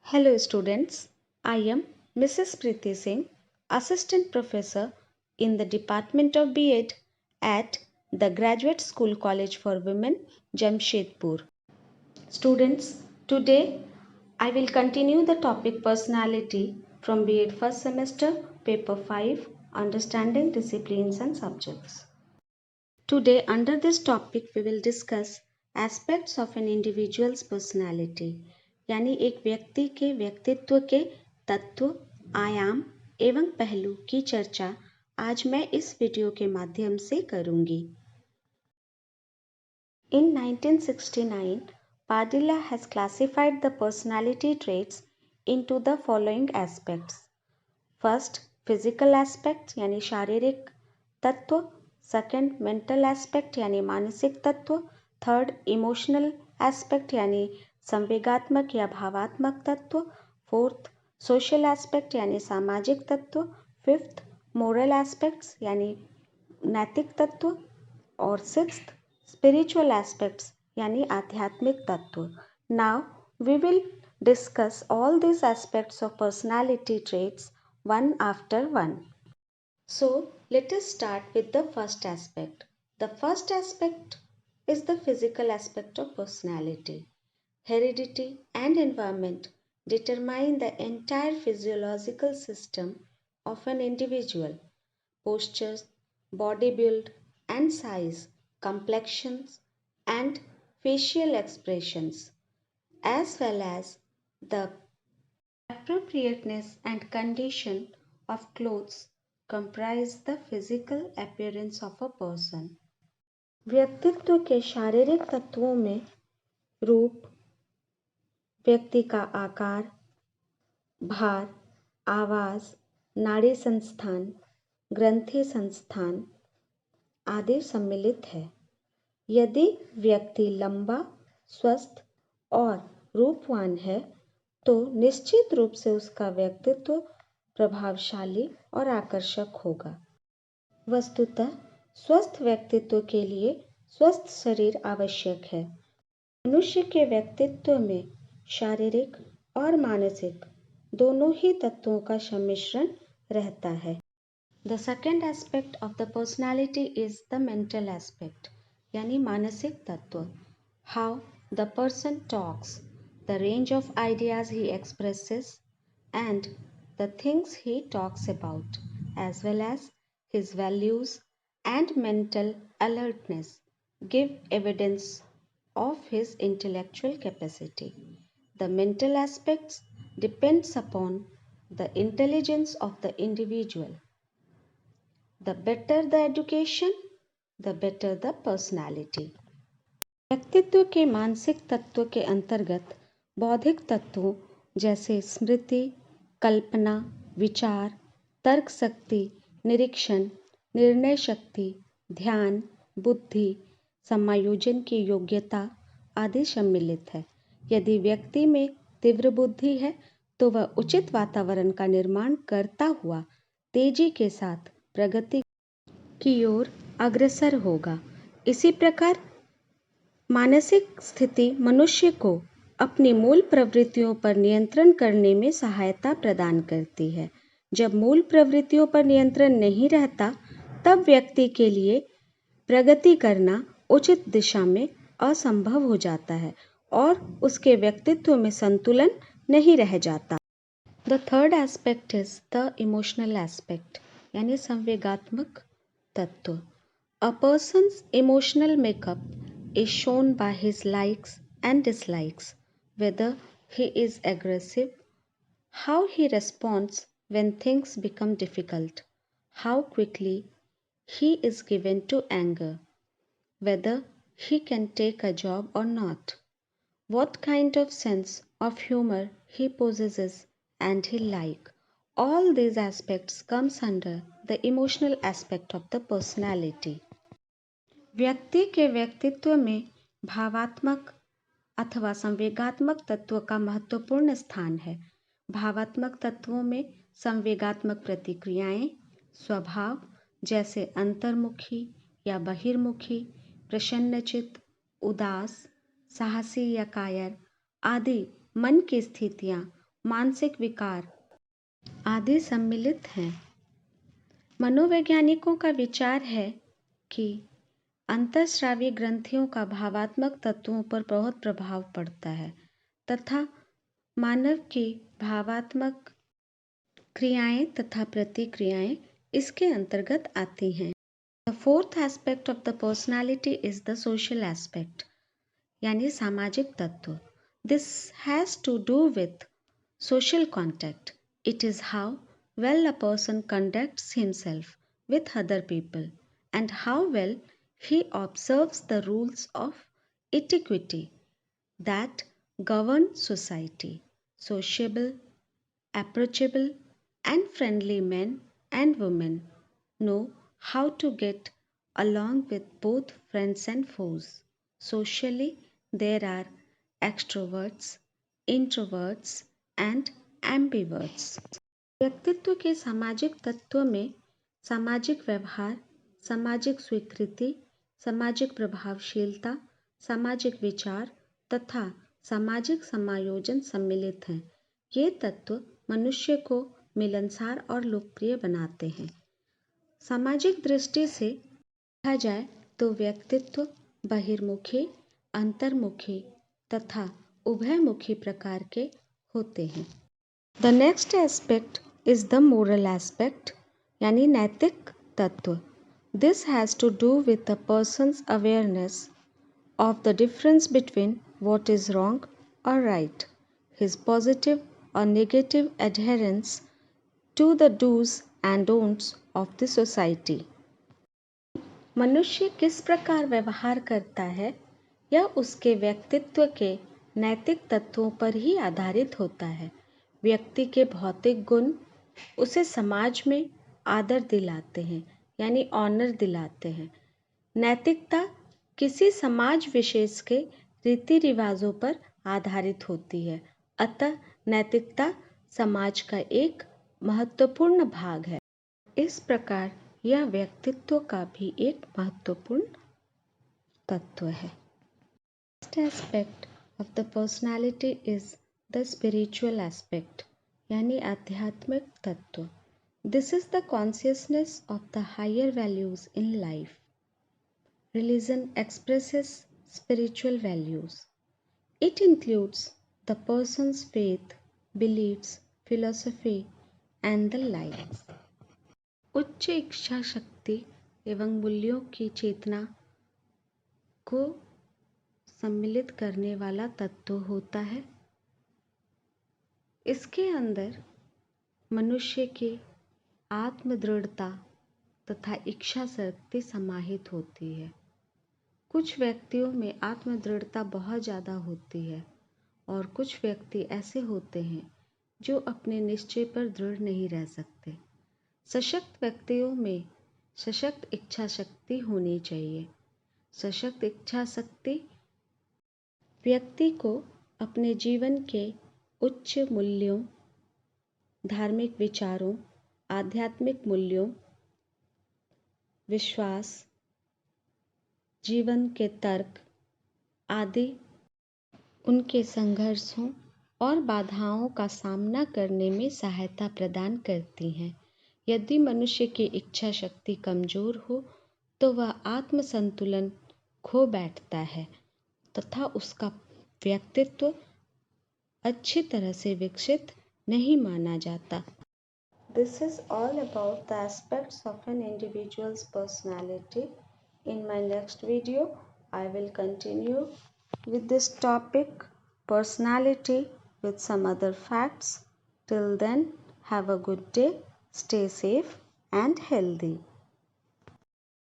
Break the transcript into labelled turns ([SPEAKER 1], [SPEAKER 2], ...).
[SPEAKER 1] Hello students, I am Mrs. Preeti Singh, Assistant Professor in the Department of B.Ed at the Graduate School College for Women, Jamshedpur. Students, today I will continue the topic personality from B.Ed first semester, paper 5, Understanding Disciplines and Subjects. Today under this topic we will discuss aspects of an individual's personality, यानी एक व्यक्ति के व्यक्तित्व के तत्व, आयाम एवं पहलू की चर्चा आज मैं इस वीडियो के माध्यम से करूंगी। In 1969, Padilla has classified the personality traits into the following aspects. First, physical aspect यानी शारीरिक तत्व, सेकंड मेंटल एस्पेक्ट यानी मानसिक तत्व, थर्ड इमोशनल एस्पेक्ट यानी संवेगात्मक या भावात्मक तत्व, फोर्थ सोशल एस्पेक्ट यानी सामाजिक तत्व, फिफ्थ मोरल एस्पेक्ट्स यानी नैतिक तत्व और सिक्स्थ स्पिरिचुअल एस्पेक्ट्स यानी आध्यात्मिक तत्व. Now we will discuss all these aspects of personality traits one after one. So, let us start with the first aspect. The first aspect is the physical aspect of personality. Heredity and environment determine the entire physiological system of an individual. Postures, body build and size, complexions and facial expressions, as well as the appropriateness and condition of clothes comprise the physical appearance of a person. व्यक्तित्व के शारीरिक तत्वों में रूप, व्यक्ति का आकार, भार, आवाज, नाड़ी संस्थान, ग्रंथि संस्थान आदि सम्मिलित है. यदि व्यक्ति लंबा, स्वस्थ और रूपवान है तो निश्चित रूप से उसका व्यक्तित्व प्रभावशाली और आकर्षक होगा. वस्तुतः स्वस्थ व्यक्तित्व के लिए स्वस्थ शरीर आवश्यक है. मनुष्य के व्यक्तित्व में शारीरिक और मानसिक दोनों ही तत्वों का सम्मिश्रण रहता है. The second aspect of the personality is the mental aspect, यानी मानसिक तत्व. How the person talks, the range of ideas he expresses, and the things he talks about, as well as his values and mental alertness give evidence of his intellectual capacity. The mental aspects depends upon the intelligence of the individual. The better the education, the better the personality. व्यक्तित्व के मानसिक तत्व के अंतर्गत बौद्धिक तत्वों जैसे स्मृति, कल्पना, विचार, तर्क शक्ति, निरीक्षण, निर्णय शक्ति, ध्यान, बुद्धि, समायोजन की योग्यता आदि सम्मिलित है. यदि व्यक्ति में तीव्र बुद्धि है तो वह उचित वातावरण का निर्माण करता हुआ तेजी के साथ प्रगति की ओर अग्रसर होगा. इसी प्रकार मानसिक स्थिति मनुष्य को अपनी मूल प्रवृत्तियों पर नियंत्रण करने में सहायता प्रदान करती है. जब मूल प्रवृत्तियों पर नियंत्रण नहीं रहता तब व्यक्ति के लिए प्रगति करना उचित दिशा में असंभव हो जाता है और उसके व्यक्तित्व में संतुलन नहीं रह जाता. The third aspect is the emotional aspect, यानी संवेगात्मक तत्व. A person's emotional makeup is shown by his likes and dislikes, whether he is aggressive, how he responds when things become difficult, how quickly he is given to anger, whether he can take a job or not, what kind of sense of humor he possesses and he like. All these aspects comes under the emotional aspect of the personality. व्यक्ति के व्यक्तित्व में भावात्मक अथवा संवेगात्मक तत्व का महत्वपूर्ण स्थान है. भावात्मक तत्वों में संवेगात्मक प्रतिक्रियाएं, स्वभाव जैसे अंतर्मुखी या बहिर्मुखी, प्रसन्नचित्त, उदास, साहसी या कायर आदि मन की स्थितियां मानसिक विकार आदि सम्मिलित हैं। मनोवैज्ञानिकों का विचार है कि अंतःस्रावी ग्रंथियों का भावात्मक तत्वों पर बहुत प्रभाव पड़ता है तथा मानव की भावात्मक क्रियाएं तथा प्रतिक्रियाएं इसके अंतर्गत आती हैं। The fourth aspect of the personality is the social aspect यानी सामाजिक तत्व। This has to do with social contact. It is how well a person conducts himself with other people and how well he observes the rules of etiquette that govern society. Sociable, approachable, and friendly men and women know how to get along with both friends and foes. Socially, there are extroverts, introverts, and ambiverts. व्यक्तित्व के सामाजिक तत्व में सामाजिक व्यवहार, सामाजिक स्वीकृति, सामाजिक प्रभावशीलता, सामाजिक विचार तथा सामाजिक समायोजन सम्मिलित हैं। ये तत्व मनुष्य को मिलनसार और लोकप्रिय बनाते हैं। सामाजिक दृष्टि से देखा जाए तो व्यक्तित्व बहिर्मुखी, अंतर्मुखी तथा उभयमुखी प्रकार के होते हैं। The next aspect is the moral aspect यानी नैतिक तत्व। This has to do with a person's awareness of the difference between what is wrong और राइट, हिज पॉजिटिव और negative adherence to the dos and don'ts of the society. मनुष्य किस प्रकार व्यवहार करता है यह उसके व्यक्तित्व के नैतिक तत्वों पर ही आधारित होता है। व्यक्ति के भौतिक गुण उसे समाज में आदर दिलाते हैं यानी ऑनर दिलाते हैं। नैतिकता किसी समाज विशेष के रीति रिवाजों पर आधारित होती है, अतः नैतिकता समाज का एक महत्वपूर्ण भाग है। इस प्रकार यह व्यक्तित्व का भी एक महत्वपूर्ण तत्व है। Next aspect of the personality is the spiritual aspect यानी आध्यात्मिक तत्व। This is the consciousness of the higher values in life. Religion expresses spiritual values. It includes the person's faith, beliefs, philosophy and the likes. उच्च इच्छा शक्ति एवं मूल्यों की चेतना को सम्मिलित करने वाला तत्व होता है। इसके अंदर मनुष्य की आत्मदृढ़ता तथा इच्छा शक्ति समाहित होती है। कुछ व्यक्तियों में आत्मदृढ़ता बहुत ज़्यादा होती है और कुछ व्यक्ति ऐसे होते हैं जो अपने निश्चय पर दृढ़ नहीं रह सकते। सशक्त व्यक्तियों में सशक्त इच्छा शक्ति होनी चाहिए। सशक्त इच्छा शक्ति व्यक्ति को अपने जीवन के उच्च मूल्यों, धार्मिक विचारों, आध्यात्मिक मूल्यों, विश्वास, जीवन के तर्क आदि उनके संघर्षों और बाधाओं का सामना करने में सहायता प्रदान करती हैं। यदि मनुष्य की इच्छा शक्ति कमजोर हो तो वह आत्म संतुलन खो बैठता है तथा उसका व्यक्तित्व अच्छी तरह से विकसित नहीं माना जाता। This is all about the aspects of an individual's personality. In my next video, I will continue with this topic, personality, with some other facts. Till then, have a good day, stay safe and healthy.